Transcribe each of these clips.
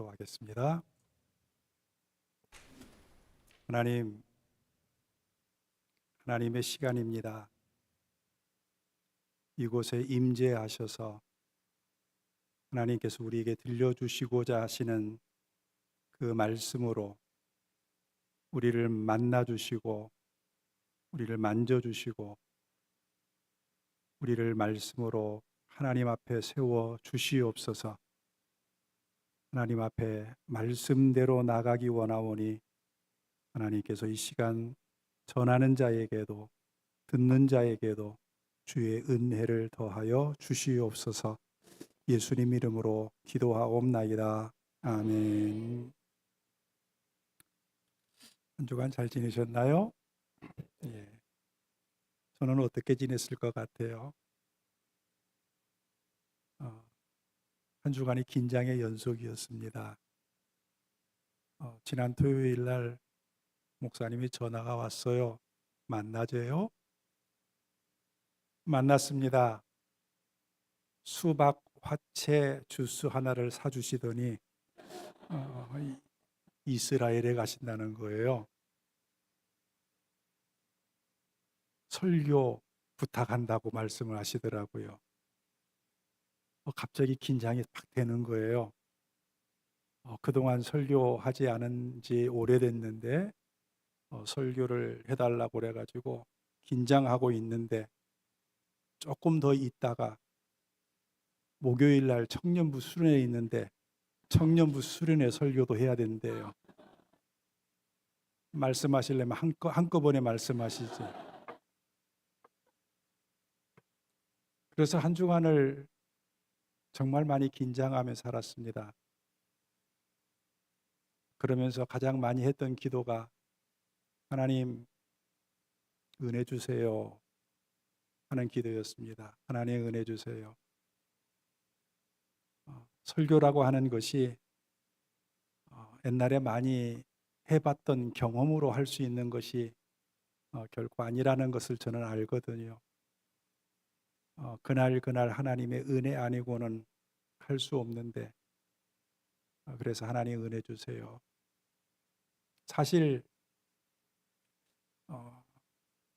기도하겠습니다. 하나님, 하나님의 시간입니다. 이곳에 임재하셔서 하나님께서 우리에게 들려주시고자 하시는 그 말씀으로 우리를 만나주시고 우리를 만져주시고 우리를 말씀으로 하나님 앞에 세워 주시옵소서. 하나님 앞에 말씀대로 나가기 원하오니 하나님께서 이 시간 전하는 자에게도 듣는 자에게도 주의 은혜를 더하여 주시옵소서. 예수님 이름으로 기도하옵나이다. 아멘. 한 주간 잘 지내셨나요? 예. 저는 어떻게 지냈을 것 같아요? 한 주간이 긴장의 연속이었습니다. 지난 토요일 날 목사님이 전화가 왔어요. 만나줘요? 만났습니다. 수박 화채 주스 하나를 사주시더니 이스라엘에 가신다는 거예요. 설교 부탁한다고 말씀을 하시더라고요. 갑자기 긴장이 팍 되는 거예요. 그동안 설교하지 않은 지 오래됐는데 설교를 해달라고 그래가지고 긴장하고 있는데 조금 더 있다가 목요일 날 청년부 수련회 있는데 청년부 수련회 설교도 해야 된대요. 말씀하시려면 한꺼번에 말씀하시지. 그래서 한 주간을 정말 많이 긴장하며 살았습니다. 그러면서 가장 많이 했던 기도가 하나님 은혜 주세요 하는 기도였습니다. 하나님 은혜 주세요. 설교라고 하는 것이 옛날에 많이 해봤던 경험으로 할 수 있는 것이 결코 아니라는 것을 저는 알거든요. 그날 하나님의 은혜 아니고는 할 수 없는데 그래서 하나님 은혜 주세요. 사실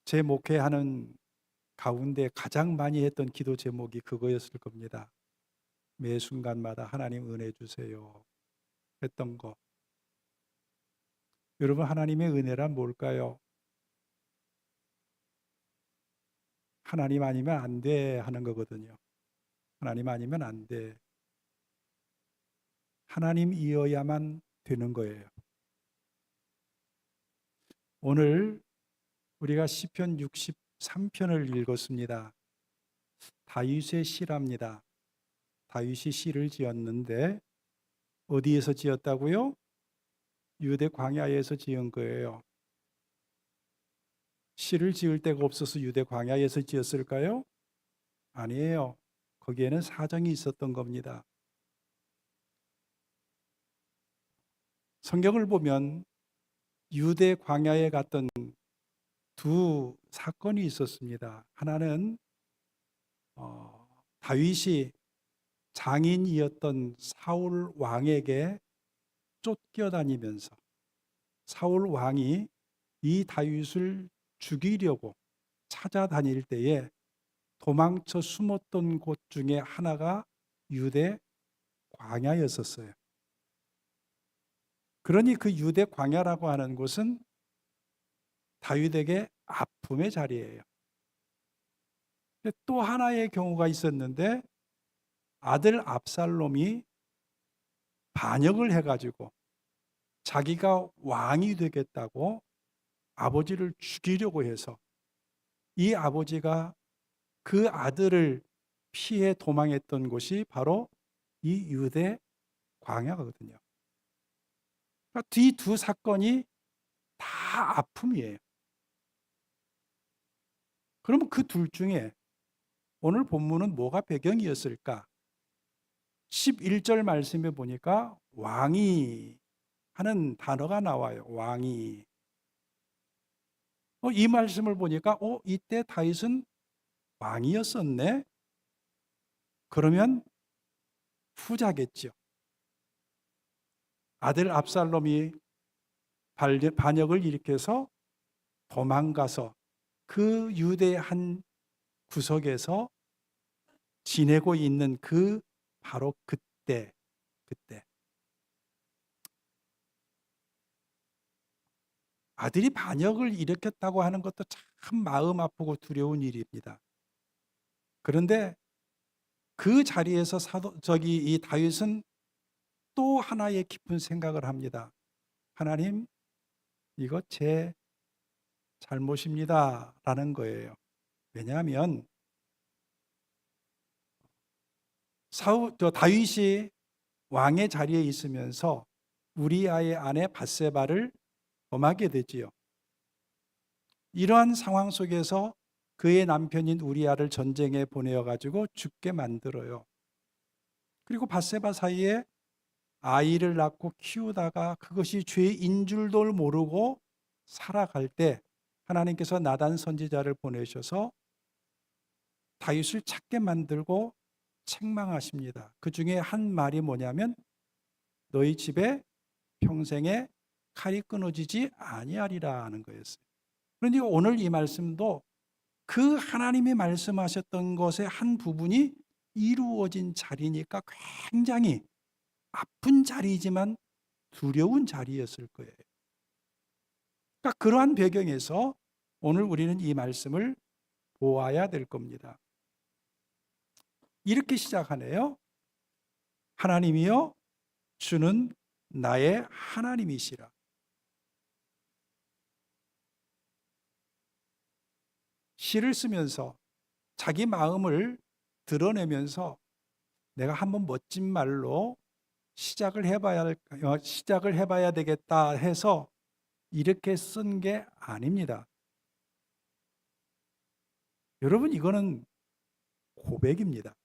제 목회하는 가운데 가장 많이 했던 기도 제목이 그거였을 겁니다. 매 순간마다 하나님 은혜 주세요 했던 거. 여러분, 하나님의 은혜란 뭘까요? 하나님 아니면 안 돼 하는 거거든요. 하나님 아니면 안 돼. 하나님이어야만 되는 거예요. 오늘 우리가 시편 63편을 읽었습니다. 다윗의 시랍니다. 다윗이 시를 지었는데 어디에서 지었다고요? 유대 광야에서 지은 거예요. 시를 지을 데가 없어서 유대 광야에서 지었을까요? 아니에요. 거기에는 사정이 있었던 겁니다. 성경을 보면 유대 광야에 갔던 두 사건이 있었습니다. 하나는 다윗이 장인이었던 사울 왕에게 쫓겨다니면서 사울 왕이 이 다윗을 죽이려고 찾아다닐 때에 도망쳐 숨었던 곳 중에 하나가 유대 광야였었어요. 그러니 그 유대 광야라고 하는 곳은 다윗에게 아픔의 자리예요. 또 하나의 경우가 있었는데 아들 압살롬이 반역을 해가지고 자기가 왕이 되겠다고 아버지를 죽이려고 해서 이 아버지가 그 아들을 피해 도망했던 곳이 바로 이 유대 광야거든요. 그러니까 이 두 사건이 다 아픔이에요. 그러면 그 둘 중에 오늘 본문은 뭐가 배경이었을까? 11절 말씀에 보니까 왕이 하는 단어가 나와요. 왕이. 이 말씀을 보니까 이때 다윗은 왕이었었네? 그러면 후자겠죠. 아들 압살롬이 반역을 일으켜서 도망가서 그 유대의 한 구석에서 지내고 있는 바로 그때 아들이 반역을 일으켰다고 하는 것도 참 마음 아프고 두려운 일입니다. 그런데 그 자리에서 이 다윗은 또 하나의 깊은 생각을 합니다. 하나님, 이거 제 잘못입니다. 라는 거예요. 왜냐하면 다윗이 왕의 자리에 있으면서 우리아의 아내 밧세바를 범하게 되지요. 이러한 상황 속에서 그의 남편인 우리아를 전쟁에 보내어 가지고 죽게 만들어요. 그리고 밧세바 사이에 아이를 낳고 키우다가 그것이 죄인 줄도 모르고 살아갈 때 하나님께서 나단 선지자를 보내셔서 다윗을 찾게 만들고 책망하십니다. 그 중에 한 말이 뭐냐면 너희 집에 평생에 칼이 끊어지지 아니하리라 하는 거였어요. 그러니까 오늘 이 말씀도 그 하나님이 말씀하셨던 것의 한 부분이 이루어진 자리니까 굉장히 아픈 자리이지만 두려운 자리였을 거예요. 그러니까 그러한 배경에서 오늘 우리는 이 말씀을 보아야 될 겁니다. 이렇게 시작하네요. 하나님이여 주는 나의 하나님이시라. 시를 쓰면서 자기 마음을 드러내면서 내가 한번 멋진 말로 시작을 해봐야 되겠다 해서 이렇게 쓴 게 아닙니다. 여러분, 이거는 고백입니다.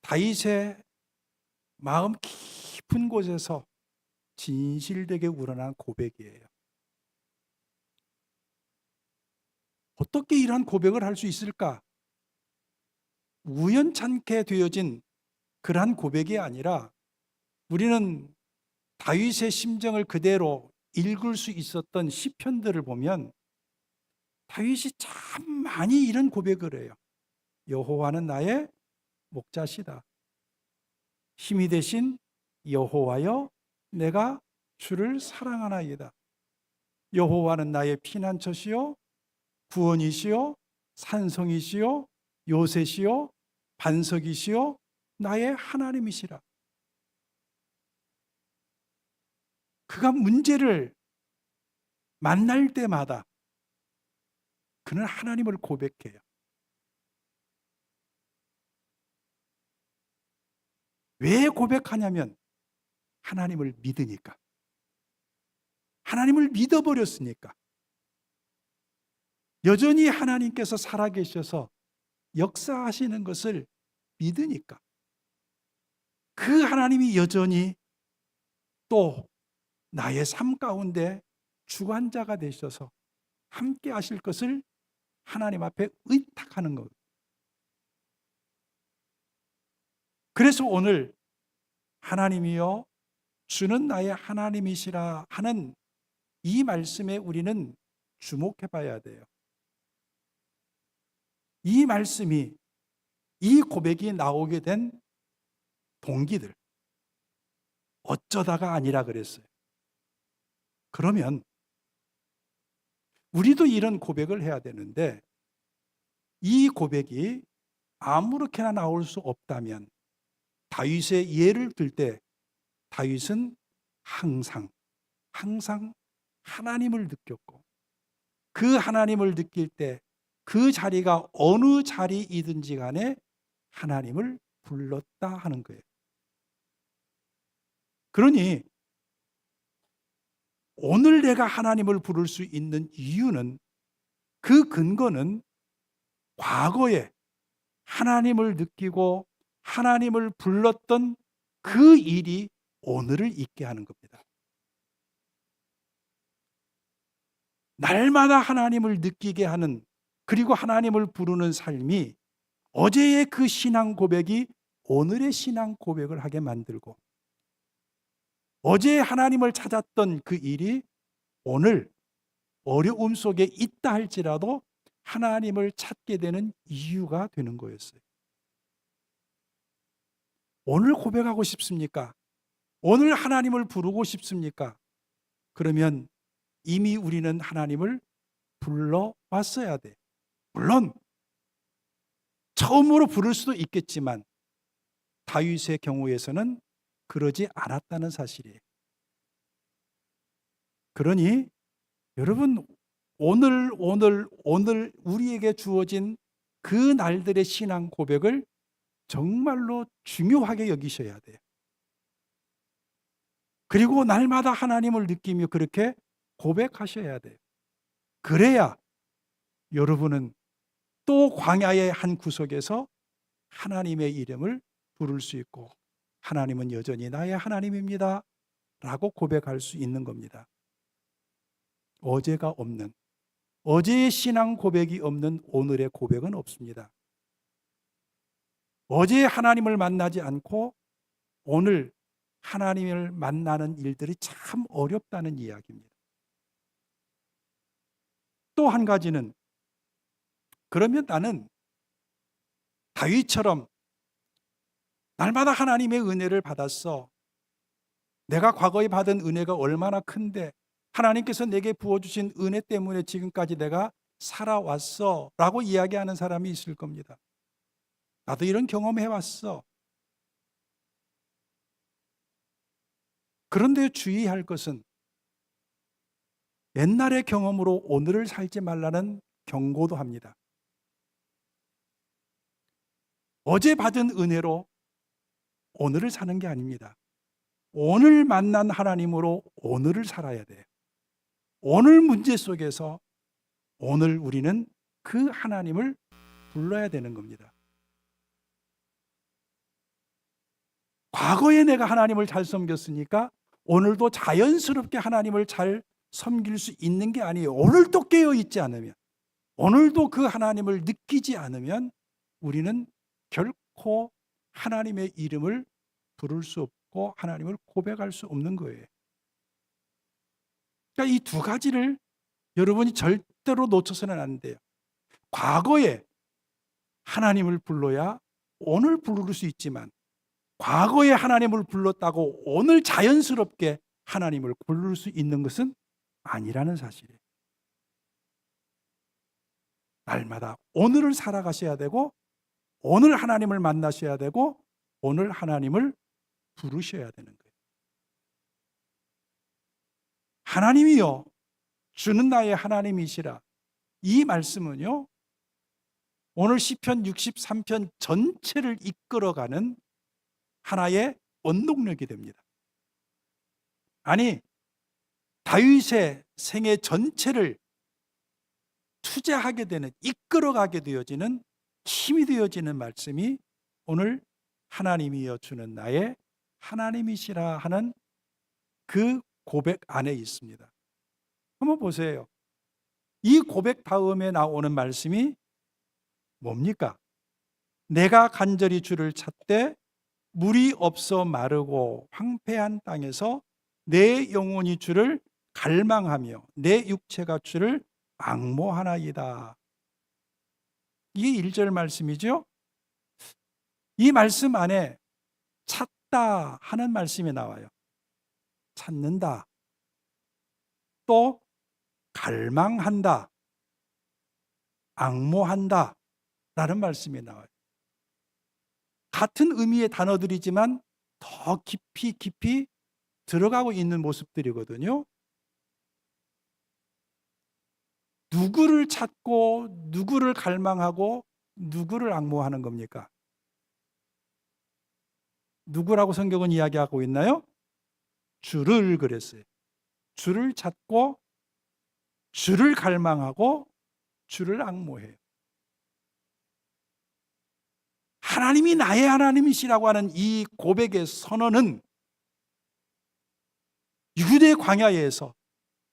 다윗의 마음 깊은 곳에서 진실되게 우러난 고백이에요. 어떻게 이러한 고백을 할 수 있을까? 우연찮게 되어진 그러한 고백이 아니라 우리는 다윗의 심정을 그대로 읽을 수 있었던 시편들을 보면 다윗이 참 많이 이런 고백을 해요. 여호와는 나의 목자시다. 힘이 되신 여호와여 내가 주를 사랑하나이다. 여호와는 나의 피난처시요 구원이시요 산성이시요 요새시요 반석이시요 나의 하나님이시라. 그가 문제를 만날 때마다 그는 하나님을 고백해요. 왜 고백하냐면 하나님을 믿으니까. 하나님을 믿어버렸으니까. 여전히 하나님께서 살아계셔서 역사하시는 것을 믿으니까. 그 하나님이 여전히 또 나의 삶 가운데 주관자가 되셔서 함께 하실 것을 하나님 앞에 의탁하는 것. 그래서 오늘 하나님이여 주는 나의 하나님이시라 하는 이 말씀에 우리는 주목해 봐야 돼요. 이 말씀이, 이 고백이 나오게 된 동기들, 어쩌다가 아니라 그랬어요. 그러면 우리도 이런 고백을 해야 되는데 이 고백이 아무렇게나 나올 수 없다면 다윗의 예를 들 때 다윗은 항상 하나님을 느꼈고 그 하나님을 느낄 때 그 자리가 어느 자리이든지 간에 하나님을 불렀다 하는 거예요. 그러니 오늘 내가 하나님을 부를 수 있는 이유는 그 근거는 과거에 하나님을 느끼고 하나님을 불렀던 그 일이 오늘을 있게 하는 겁니다. 날마다 하나님을 느끼게 하는 그리고 하나님을 부르는 삶이 어제의 그 신앙 고백이 오늘의 신앙 고백을 하게 만들고 어제 하나님을 찾았던 그 일이 오늘 어려움 속에 있다 할지라도 하나님을 찾게 되는 이유가 되는 거였어요. 오늘 고백하고 싶습니까? 오늘 하나님을 부르고 싶습니까? 그러면 이미 우리는 하나님을 불러왔어야 돼. 물론 처음으로 부를 수도 있겠지만 다윗의 경우에서는 그러지 않았다는 사실이에요. 그러니 여러분, 오늘 우리에게 주어진 그 날들의 신앙 고백을 정말로 중요하게 여기셔야 돼요. 그리고 날마다 하나님을 느끼며 그렇게 고백하셔야 돼요. 그래야 여러분은 또 광야의 한 구석에서 하나님의 이름을 부를 수 있고 하나님은 여전히 나의 하나님입니다 라고 고백할 수 있는 겁니다. 어제가 없는, 어제의 신앙 고백이 없는 오늘의 고백은 없습니다. 어제 하나님을 만나지 않고 오늘 하나님을 만나는 일들이 참 어렵다는 이야기입니다. 또 한 가지는, 그러면 나는 다윗처럼 날마다 하나님의 은혜를 받았어. 내가 과거에 받은 은혜가 얼마나 큰데 하나님께서 내게 부어주신 은혜 때문에 지금까지 내가 살아왔어 라고 이야기하는 사람이 있을 겁니다. 나도 이런 경험해왔어. 그런데 주의할 것은 옛날의 경험으로 오늘을 살지 말라는 경고도 합니다. 어제 받은 은혜로 오늘을 사는 게 아닙니다. 오늘 만난 하나님으로 오늘을 살아야 돼요. 오늘 문제 속에서 오늘 우리는 그 하나님을 불러야 되는 겁니다. 과거에 내가 하나님을 잘 섬겼으니까 오늘도 자연스럽게 하나님을 잘 섬길 수 있는 게 아니에요. 오늘도 깨어 있지 않으면, 오늘도 그 하나님을 느끼지 않으면 우리는 결코 하나님의 이름을 부를 수 없고 하나님을 고백할 수 없는 거예요. 그러니까 이 두 가지를 여러분이 절대로 놓쳐서는 안 돼요. 과거에 하나님을 불러야 오늘 부를 수 있지만 과거에 하나님을 불렀다고 오늘 자연스럽게 하나님을 부를 수 있는 것은 아니라는 사실이에요. 날마다 오늘을 살아가셔야 되고 오늘 하나님을 만나셔야 되고 오늘 하나님을 부르셔야 되는 거예요. 하나님이요 주는 나의 하나님이시라. 이 말씀은요 오늘 시편 63편 전체를 이끌어가는 하나의 원동력이 됩니다. 아니, 다윗의 생애 전체를 투자하게 되는, 이끌어가게 되어지는 힘이 되어지는 말씀이 오늘 하나님이여 주는 나의 하나님이시라 하는 그 고백 안에 있습니다. 한번 보세요. 이 고백 다음에 나오는 말씀이 뭡니까? 내가 간절히 주를 찾되 물이 없어 마르고 황폐한 땅에서 내 영혼이 주를 갈망하며 내 육체가 주를 앙모하나이다. 이게 1절 말씀이죠. 이 말씀 안에 찾다 하는 말씀이 나와요. 찾는다. 또 갈망한다. 앙모한다 라는 말씀이 나와요. 같은 의미의 단어들이지만 더 깊이 들어가고 있는 모습들이거든요. 누구를 찾고 누구를 갈망하고 누구를 앙모하는 겁니까? 누구라고 성경은 이야기하고 있나요? 주를 그랬어요. 주를 찾고 주를 갈망하고 주를 앙모해요. 하나님이 나의 하나님이시라고 하는 이 고백의 선언은 유대 광야에서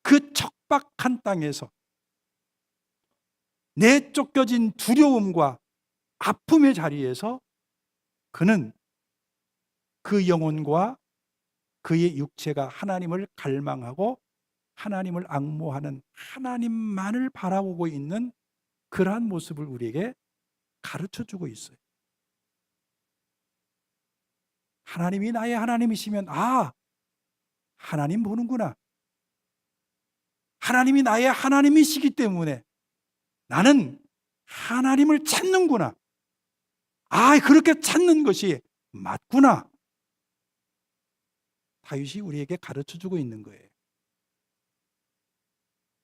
그 척박한 땅에서 내쫓겨진 두려움과 아픔의 자리에서 그는 그 영혼과 그의 육체가 하나님을 갈망하고 하나님을 앙모하는, 하나님만을 바라보고 있는 그러한 모습을 우리에게 가르쳐주고 있어요. 하나님이 나의 하나님이시면, 아, 하나님 보는구나. 하나님이 나의 하나님이시기 때문에 나는 하나님을 찾는구나. 아, 그렇게 찾는 것이 맞구나. 다윗이 우리에게 가르쳐주고 있는 거예요.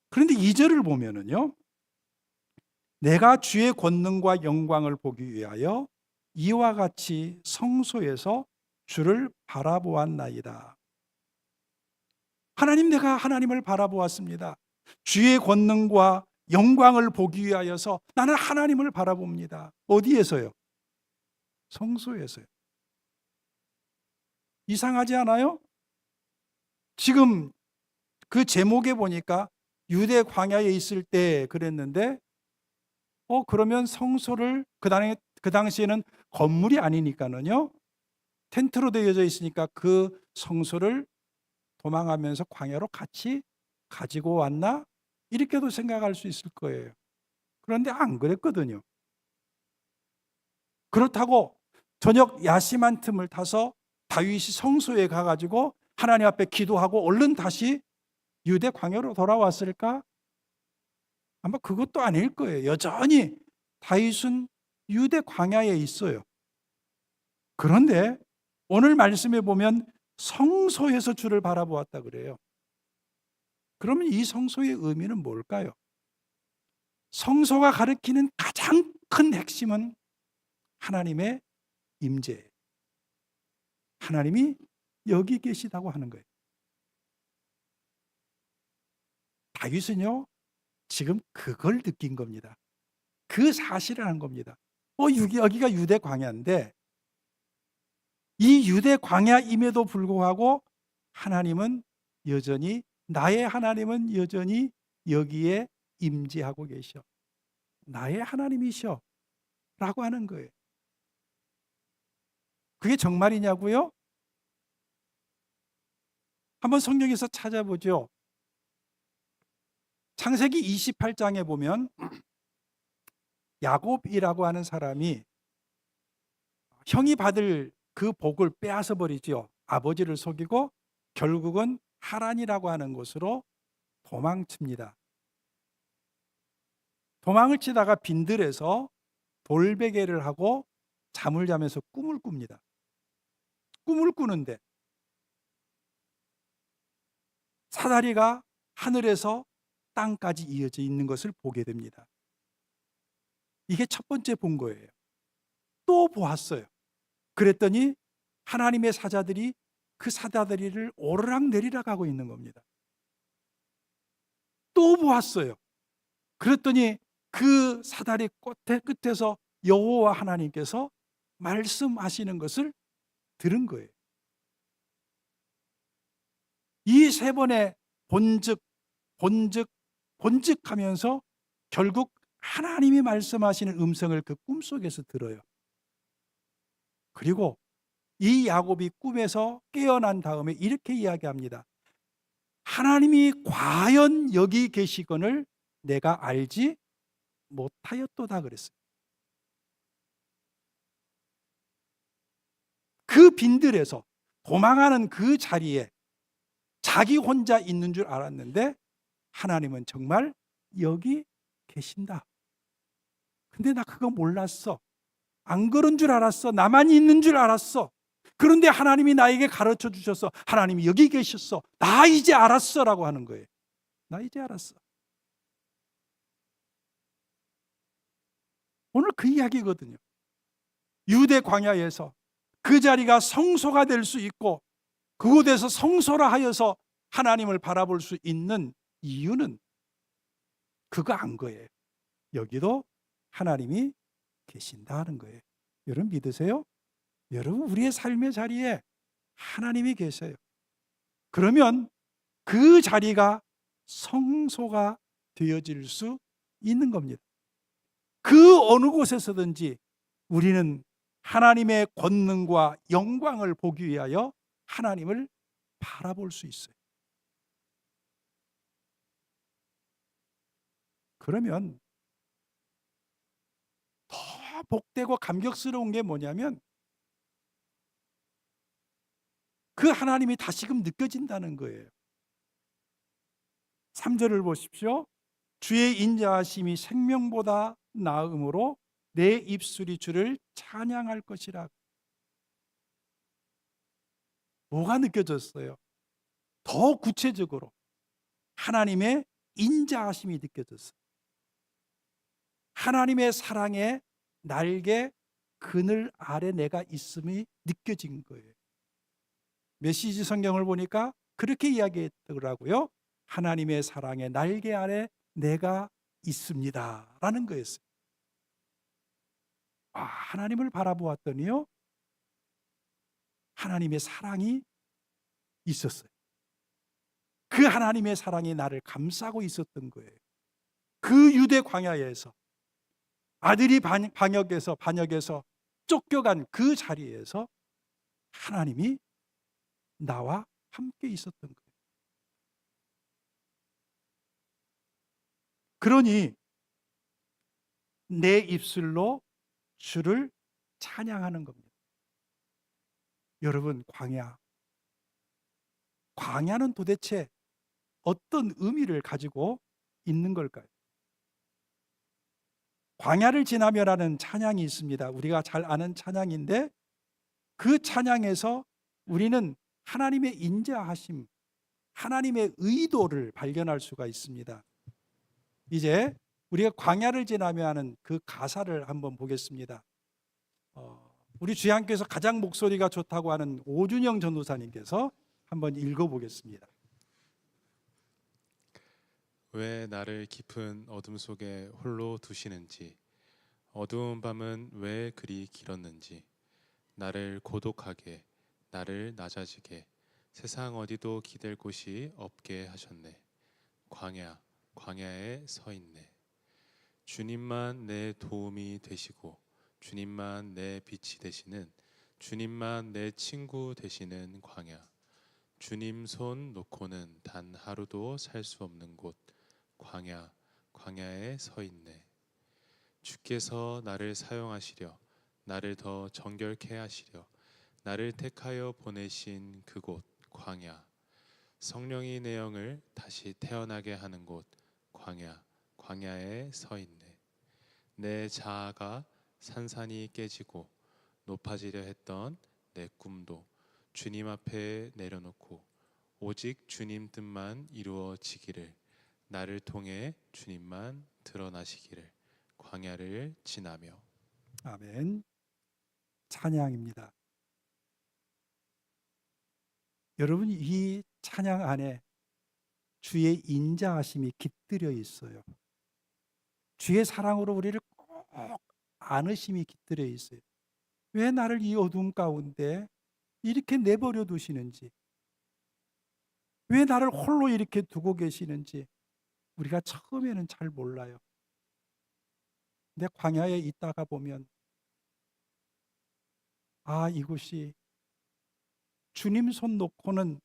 그런데 2절을 보면은요, 내가 주의 권능과 영광을 보기 위하여 이와 같이 성소에서 주를 바라보았나이다. 하나님, 내가 하나님을 바라보았습니다. 주의 권능과 영광을 보기 위하여서 나는 하나님을 바라봅니다. 어디에서요? 성소에서요. 이상하지 않아요? 지금 그 제목에 보니까 유대 광야에 있을 때 그랬는데, 그러면 성소를 그 당시에는 건물이 아니니까는요, 텐트로 되어져 있으니까 그 성소를 도망하면서 광야로 같이 가지고 왔나? 이렇게도 생각할 수 있을 거예요. 그런데 안 그랬거든요. 그렇다고 저녁 야심한 틈을 타서 다윗이 성소에 가가지고 하나님 앞에 기도하고 얼른 다시 유대 광야로 돌아왔을까? 아마 그것도 아닐 거예요. 여전히 다윗은 유대 광야에 있어요. 그런데 오늘 말씀에 보면 성소에서 주를 바라보았다 그래요. 그러면 이 성소의 의미는 뭘까요? 성소가 가리키는 가장 큰 핵심은 하나님의 임재, 하나님이 여기 계시다고 하는 거예요. 다윗은요, 지금 그걸 느낀 겁니다. 그 사실을 한 겁니다. 여기가 유대 광야인데, 이 유대 광야임에도 불구하고 하나님은 여전히, 나의 하나님은 여전히 여기에 임재하고 계셔. 나의 하나님이셔. 라고 하는 거예요. 그게 정말이냐고요? 한번 성경에서 찾아보죠. 창세기 28장에 보면 야곱이라고 하는 사람이 형이 받을 그 복을 빼앗아 버리죠. 아버지를 속이고 결국은 하란이라고 하는 곳으로 도망칩니다. 도망을 치다가 빈들에서 돌베개를 하고 잠을 자면서 꿈을 꿉니다. 꿈을 꾸는데 사다리가 하늘에서 땅까지 이어져 있는 것을 보게 됩니다. 이게 첫 번째 본 거예요. 또 보았어요. 그랬더니 하나님의 사자들이 그 사다리를 오르락 내리락 하고 있는 겁니다. 또 보았어요. 그랬더니 그 사다리 끝에서 여호와 하나님께서 말씀하시는 것을 들은 거예요. 이 세 번의 본즉 하면서 결국 하나님이 말씀하시는 음성을 그 꿈속에서 들어요. 그리고 이 야곱이 꿈에서 깨어난 다음에 이렇게 이야기합니다. 하나님이 과연 여기 계시거늘 내가 알지 못하였도다 그랬어요. 그 빈들에서 도망하는 그 자리에 자기 혼자 있는 줄 알았는데 하나님은 정말 여기 계신다. 근데 나 그거 몰랐어. 안 그런 줄 알았어. 나만 있는 줄 알았어. 그런데 하나님이 나에게 가르쳐 주셔서 하나님이 여기 계셨어. 나 이제 알았어 라고 하는 거예요. 나 이제 알았어. 오늘 그 이야기거든요. 유대 광야에서 그 자리가 성소가 될 수 있고 그곳에서 성소라 하여서 하나님을 바라볼 수 있는 이유는 그거 안 거예요. 여기도 하나님이 계신다는 거예요. 여러분 믿으세요? 여러분 우리의 삶의 자리에 하나님이 계세요. 그러면 그 자리가 성소가 되어질 수 있는 겁니다. 그 어느 곳에서든지 우리는 하나님의 권능과 영광을 보기 위하여 하나님을 바라볼 수 있어요. 그러면 더 복되고 감격스러운 게 뭐냐면 그 하나님이 다시금 느껴진다는 거예요. 3절을 보십시오. 주의 인자하심이 생명보다 나음으로 내 입술이 주를 찬양할 것이라. 뭐가 느껴졌어요? 더 구체적으로 하나님의 인자하심이 느껴졌어요. 하나님의 사랑의 날개 그늘 아래 내가 있음이 느껴진 거예요. 메시지 성경을 보니까 그렇게 이야기했더라고요. 하나님의 사랑의 날개 아래 내가 있습니다 라는 거였어요. 하나님을 바라보았더니요, 하나님의 사랑이 있었어요. 그 하나님의 사랑이 나를 감싸고 있었던 거예요. 그 유대 광야에서 아들이 반역에서 쫓겨간 그 자리에서 하나님이 나와 함께 있었던 거예요. 그러니 내 입술로 주를 찬양하는 겁니다. 여러분, 광야는 도대체 어떤 의미를 가지고 있는 걸까요? 광야를 지나며라는 찬양이 있습니다. 우리가 잘 아는 찬양인데 그 찬양에서 우리는 하나님의 인자하심, 하나님의 의도를 발견할 수가 있습니다. 이제 우리가 광야를 지나며 하는 그 가사를 한번 보겠습니다. 우리 주양교에서 가장 목소리가 좋다고 하는 오준영 전도사님께서 한번 읽어보겠습니다. 왜 나를 깊은 어둠 속에 홀로 두시는지, 어두운 밤은 왜 그리 길었는지, 나를 고독하게, 나를 낮아지게, 세상 어디도 기댈 곳이 없게 하셨네. 광야에 서 있네. 주님만 내 도움이 되시고, 주님만 내 빛이 되시는, 주님만 내 친구 되시는 광야. 주님 손 놓고는 단 하루도 살 수 없는 곳, 광야에 서 있네. 주께서 나를 사용하시려, 나를 더 정결케 하시려, 나를 택하여 보내신 그곳, 광야. 성령이 내 영을 다시 태어나게 하는 곳, 광야에 서 있네. 내 자아가 산산이 깨지고 높아지려 했던 내 꿈도 주님 앞에 내려놓고 오직 주님 뜻만 이루어지기를, 나를 통해 주님만 드러나시기를, 광야를 지나며. 아멘. 찬양입니다. 여러분, 이 찬양 안에 주의 인자하심이 깃들여 있어요. 주의 사랑으로 우리를 꼭 안으심이 깃들여 있어요. 왜 나를 이 어둠 가운데 이렇게 내버려 두시는지, 왜 나를 홀로 이렇게 두고 계시는지 우리가 처음에는 잘 몰라요. 근데 광야에 있다가 보면 이곳이 주님 손 놓고는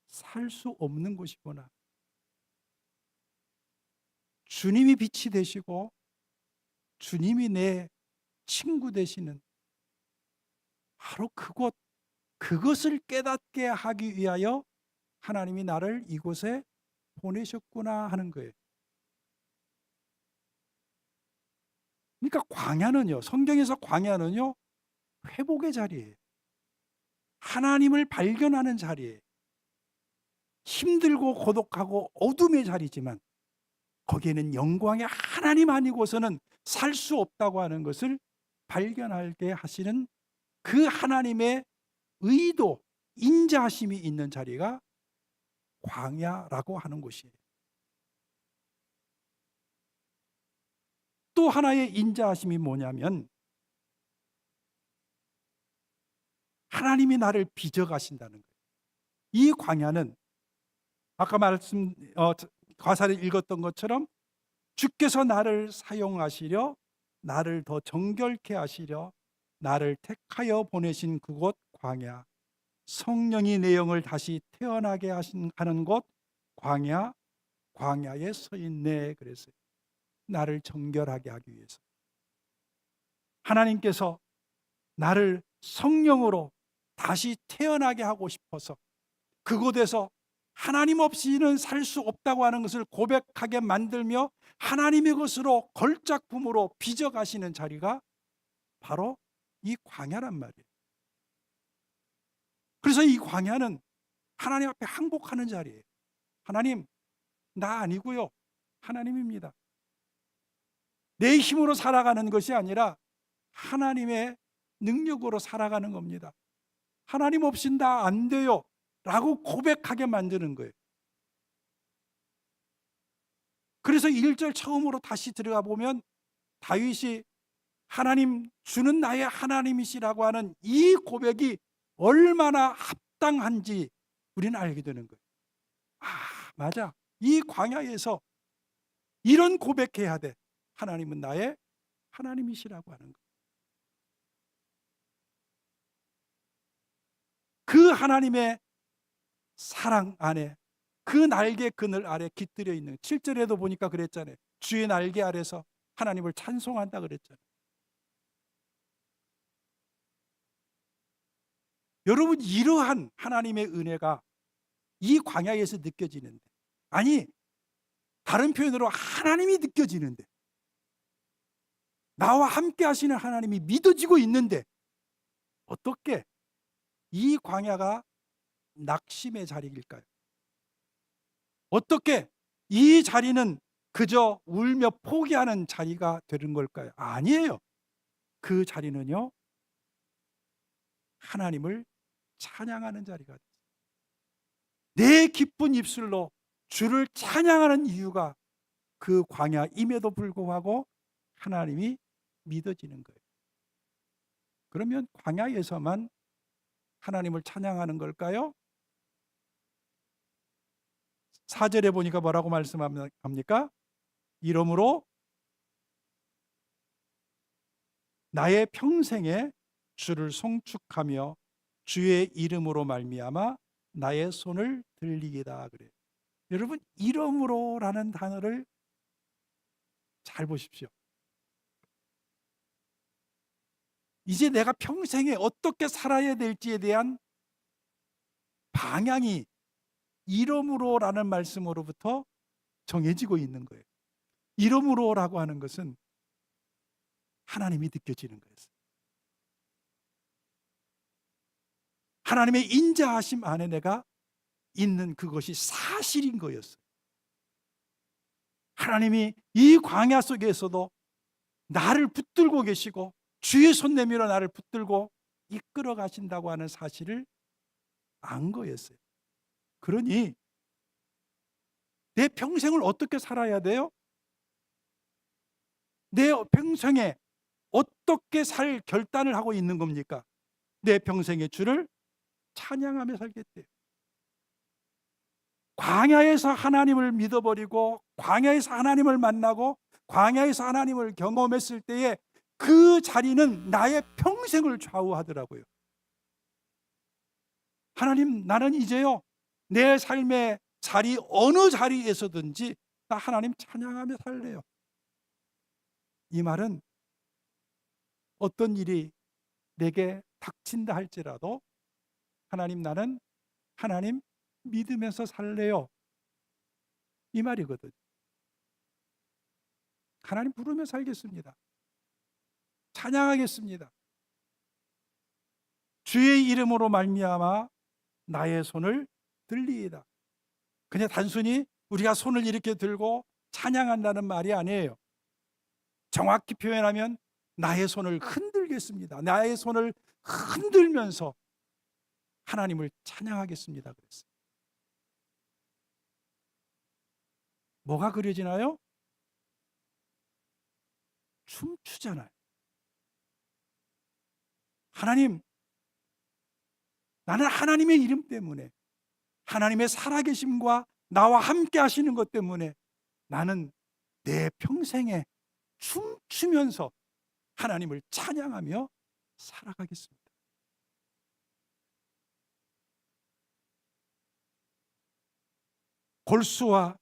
살 수 없는 곳이구나. 주님이 빛이 되시고 주님이 내 친구 되시는 바로 그것을 깨닫게 하기 위하여 하나님이 나를 이곳에 보내셨구나 하는 거예요. 그러니까 성경에서 광야는요, 회복의 자리예요. 하나님을 발견하는 자리예요. 힘들고 고독하고 어둠의 자리지만 거기에는 영광의 하나님 아니고서는 살 수 없다고 하는 것을 발견하게 하시는 그 하나님의 의도, 인자하심이 있는 자리가 광야라고 하는 곳이에요. 또 하나의 인자하심이 뭐냐면 하나님이 나를 빚어가신다는 거예요. 이 광야는 아까 가사를 읽었던 것처럼 주께서 나를 사용하시려, 나를 더 정결케 하시려, 나를 택하여 보내신 그곳 광야. 성령이 내 영을 다시 태어나게 하는 곳 광야에 서 있네 그랬어요. 나를 정결하게 하기 위해서. 하나님께서 나를 성령으로 다시 태어나게 하고 싶어서 그곳에서 하나님 없이는 살 수 없다고 하는 것을 고백하게 만들며 하나님의 것으로 걸작품으로 빚어가시는 자리가 바로 이 광야란 말이에요. 그래서 이 광야는 하나님 앞에 항복하는 자리예요. 하나님, 나 아니고요. 하나님입니다. 내 힘으로 살아가는 것이 아니라 하나님의 능력으로 살아가는 겁니다. 하나님 없인 나 안 돼요 라고 고백하게 만드는 거예요. 그래서 1절 처음으로 다시 들어가 보면 다윗이 하나님 주는 나의 하나님이시라고 하는 이 고백이 얼마나 합당한지 우리는 알게 되는 거예요. 아, 맞아. 이 광야에서 이런 고백해야 돼. 하나님은 나의 하나님이시라고 하는 거예요. 그 하나님의 사랑 안에 그 날개 그늘 아래 깃들여 있는 7절에도 보니까 그랬잖아요. 주의 날개 아래서 하나님을 찬송한다 그랬잖아요. 여러분 이러한 하나님의 은혜가 이 광야에서 느껴지는데 아니 다른 표현으로 하나님이 느껴지는데 나와 함께 하시는 하나님이 믿어지고 있는데 어떻게 이 광야가 낙심의 자리일까요? 어떻게 이 자리는 그저 울며 포기하는 자리가 되는 걸까요? 아니에요. 그 자리는요 하나님을 찬양하는 자리가 됐어요. 내 기쁜 입술로 주를 찬양하는 이유가 그 광야임에도 불구하고 하나님이 믿어지는 거예요. 그러면 광야에서만 하나님을 찬양하는 걸까요? 4절에 보니까 뭐라고 말씀합니까? 이러므로 나의 평생에 주를 송축하며 주의 이름으로 말미암아 나의 손을 들리이다 그래요. 여러분 이러므로라는 단어를 잘 보십시오. 이제 내가 평생에 어떻게 살아야 될지에 대한 방향이 이러므로라는 말씀으로부터 정해지고 있는 거예요. 이러므로라고 하는 것은 하나님이 느껴지는 거였어요. 하나님의 인자하심 안에 내가 있는 그것이 사실인 거였어요. 하나님이 이 광야 속에서도 나를 붙들고 계시고 주의 손 내밀어 나를 붙들고 이끌어 가신다고 하는 사실을 안 거였어요. 그러니 내 평생을 어떻게 살아야 돼요? 내 평생에 어떻게 살 결단을 하고 있는 겁니까? 내 평생의 주를 찬양하며 살겠대요. 광야에서 하나님을 믿어버리고 광야에서 하나님을 만나고 광야에서 하나님을 경험했을 때에 그 자리는 나의 평생을 좌우하더라고요. 하나님 나는 이제요 내 삶의 자리 어느 자리에서든지 나 하나님 찬양하며 살래요. 이 말은 어떤 일이 내게 닥친다 할지라도 하나님 나는 하나님 믿으면서 살래요. 이 말이거든요. 하나님 부르며 살겠습니다. 찬양하겠습니다. 주의 이름으로 말미암아 나의 손을 들리이다. 그냥 단순히 우리가 손을 이렇게 들고 찬양한다는 말이 아니에요. 정확히 표현하면 나의 손을 흔들겠습니다. 나의 손을 흔들면서 하나님을 찬양하겠습니다. 그랬어요. 뭐가 그려지나요? 춤추잖아요. 하나님, 나는 하나님의 이름 때문에 하나님의 살아계심과 나와 함께 하시는 것 때문에 나는 내 평생에 춤추면서 하나님을 찬양하며 살아가겠습니다. 골수와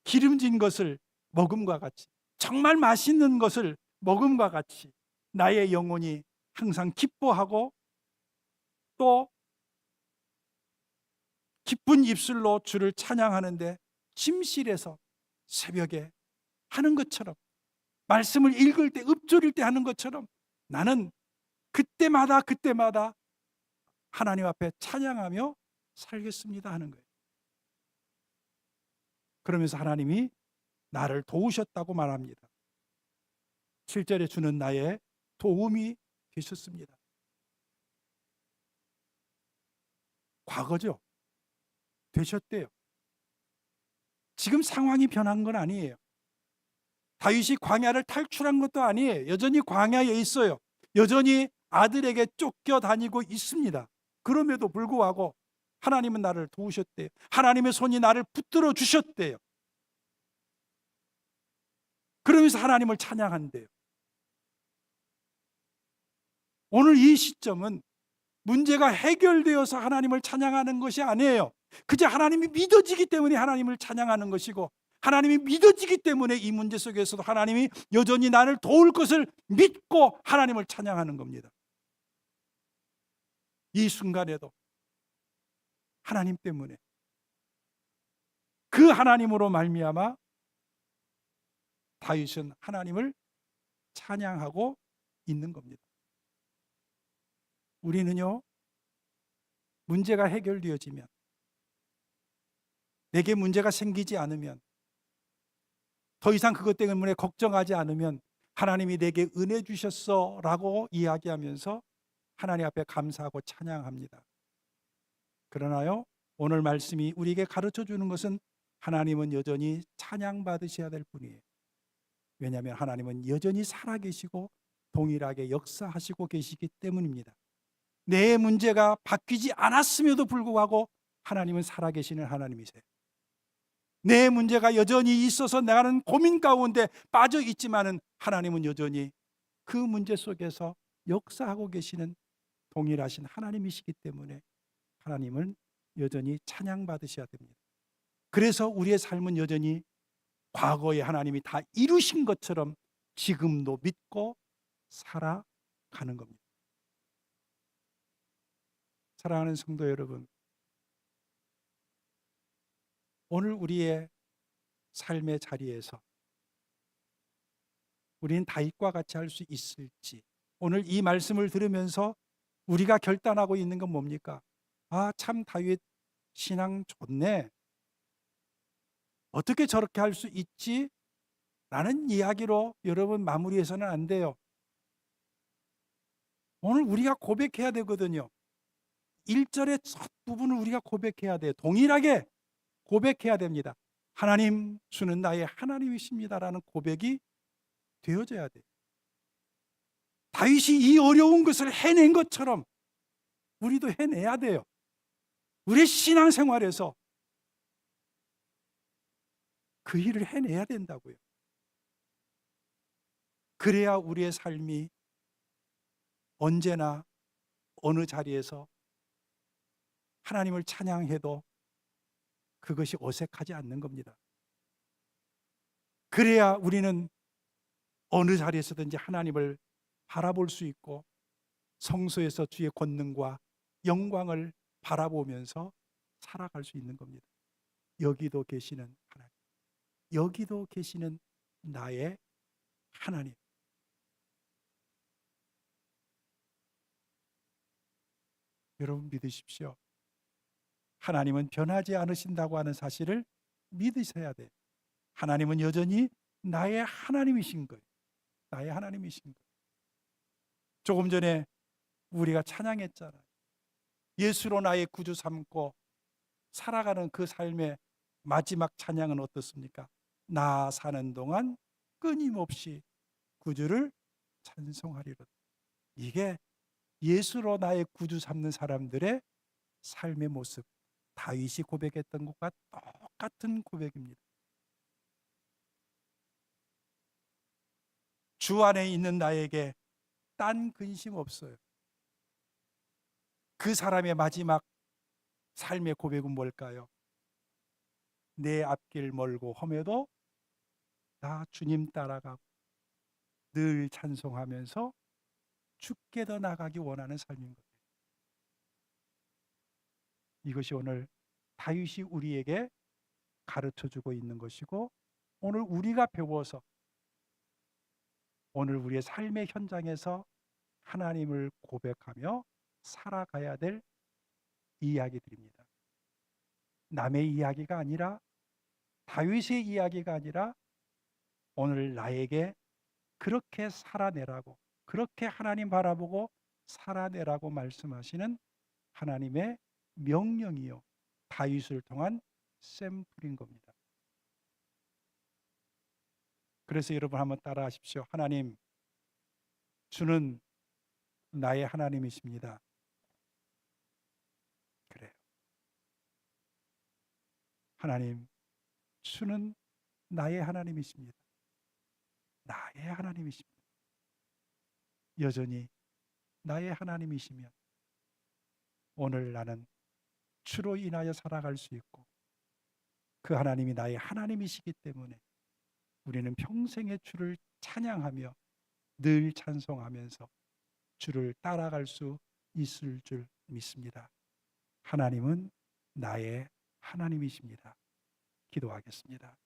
기름진 것을 먹음과 같이, 정말 맛있는 것을 먹음과 같이 나의 영혼이 항상 기뻐하고 또 기쁜 입술로 주를 찬양하는데 침실에서 새벽에 하는 것처럼, 말씀을 읽을 때 읊조릴 때 하는 것처럼 나는 그때마다 하나님 앞에 찬양하며 살겠습니다 하는 거예요. 그러면서 하나님이 나를 도우셨다고 말합니다. 7절에 주는 나의 도움이 되셨습니다. 과거죠. 되셨대요. 지금 상황이 변한 건 아니에요. 다윗이 광야를 탈출한 것도 아니에요. 여전히 광야에 있어요. 여전히 아들에게 쫓겨다니고 있습니다. 그럼에도 불구하고 하나님은 나를 도우셨대요. 하나님의 손이 나를 붙들어 주셨대요. 그러면서 하나님을 찬양한대요. 오늘 이 시점은 문제가 해결되어서 하나님을 찬양하는 것이 아니에요. 그저 하나님이 믿어지기 때문에 하나님을 찬양하는 것이고, 하나님이 믿어지기 때문에 이 문제 속에서도 하나님이 여전히 나를 도울 것을 믿고 하나님을 찬양하는 겁니다. 이 순간에도 하나님 때문에, 그 하나님으로 말미암아 다윗은 하나님을 찬양하고 있는 겁니다. 우리는요, 문제가 해결되어지면, 내게 문제가 생기지 않으면, 더 이상 그것 때문에 걱정하지 않으면 하나님이 내게 은혜 주셨어 라고 이야기하면서 하나님 앞에 감사하고 찬양합니다. 그러나요, 오늘 말씀이 우리에게 가르쳐 주는 것은 하나님은 여전히 찬양받으셔야 될 분이에요. 왜냐하면 하나님은 여전히 살아계시고 동일하게 역사하시고 계시기 때문입니다. 내 문제가 바뀌지 않았음에도 불구하고 하나님은 살아계시는 하나님이세요. 내 문제가 여전히 있어서 나는 고민 가운데 빠져 있지만은 하나님은 여전히 그 문제 속에서 역사하고 계시는 동일하신 하나님이시기 때문에 하나님은 여전히 찬양받으셔야 됩니다. 그래서 우리의 삶은 여전히 과거에 하나님이 다 이루신 것처럼 지금도 믿고 살아가는 겁니다. 사랑하는 성도 여러분, 오늘 우리의 삶의 자리에서 우리는 다윗과 같이 할 수 있을지, 오늘 이 말씀을 들으면서 우리가 결단하고 있는 건 뭡니까? 아, 참 다윗 신앙 좋네, 어떻게 저렇게 할 수 있지? 라는 이야기로 여러분 마무리해서는 안 돼요. 오늘 우리가 고백해야 되거든요. 1절의 첫 부분을 우리가 고백해야 돼요. 동일하게 고백해야 됩니다. 하나님, 주는 나의 하나님이십니다라는 고백이 되어져야 돼요. 다윗이 이 어려운 것을 해낸 것처럼 우리도 해내야 돼요. 우리의 신앙생활에서 그 일을 해내야 된다고요. 그래야 우리의 삶이 언제나 어느 자리에서 하나님을 찬양해도 그것이 어색하지 않는 겁니다. 그래야 우리는 어느 자리에서든지 하나님을 바라볼 수 있고 성소에서 주의 권능과 영광을 바라보면서 살아갈 수 있는 겁니다. 여기도 계시는 하나님, 여기도 계시는 나의 하나님. 여러분 믿으십시오. 하나님은 변하지 않으신다고 하는 사실을 믿으셔야 돼요. 하나님은 여전히 나의 하나님이신 거예요. 나의 하나님이신 거예요. 조금 전에 우리가 찬양했잖아요. 예수로 나의 구주 삼고 살아가는 그 삶의 마지막 찬양은 어떻습니까? 나 사는 동안 끊임없이 구주를 찬송하리로다. 이게 예수로 나의 구주 삼는 사람들의 삶의 모습, 다윗이 고백했던 것과 똑같은 고백입니다. 주 안에 있는 나에게 딴 근심 없어요. 그 사람의 마지막 삶의 고백은 뭘까요? 내 앞길 멀고 험해도 다 주님 따라가고 늘 찬송하면서 주께 더 나가기 원하는 삶인 거예요. 이것이 오늘 다윗이 우리에게 가르쳐주고 있는 것이고, 오늘 우리가 배워서 오늘 우리의 삶의 현장에서 하나님을 고백하며 살아가야 될 이야기들입니다. 남의 이야기가 아니라, 다윗의 이야기가 아니라, 오늘 나에게 그렇게 살아내라고, 그렇게 하나님 바라보고 살아내라고 말씀하시는 하나님의 명령이요, 다윗을 통한 샘플인 겁니다. 그래서 여러분 한번 따라 하십시오. 하나님, 주는 나의 하나님이십니다. 그래요. 하나님, 주는 나의 하나님이십니다. 나의 하나님이십니다. 여전히 나의 하나님이시면 오늘 나는 주로 인하여 살아갈 수 있고, 그 하나님이 나의 하나님이시기 때문에 우리는 평생의 주를 찬양하며 늘 찬송하면서 주를 따라갈 수 있을 줄 믿습니다. 하나님은 나의 하나님이십니다. 기도하겠습니다.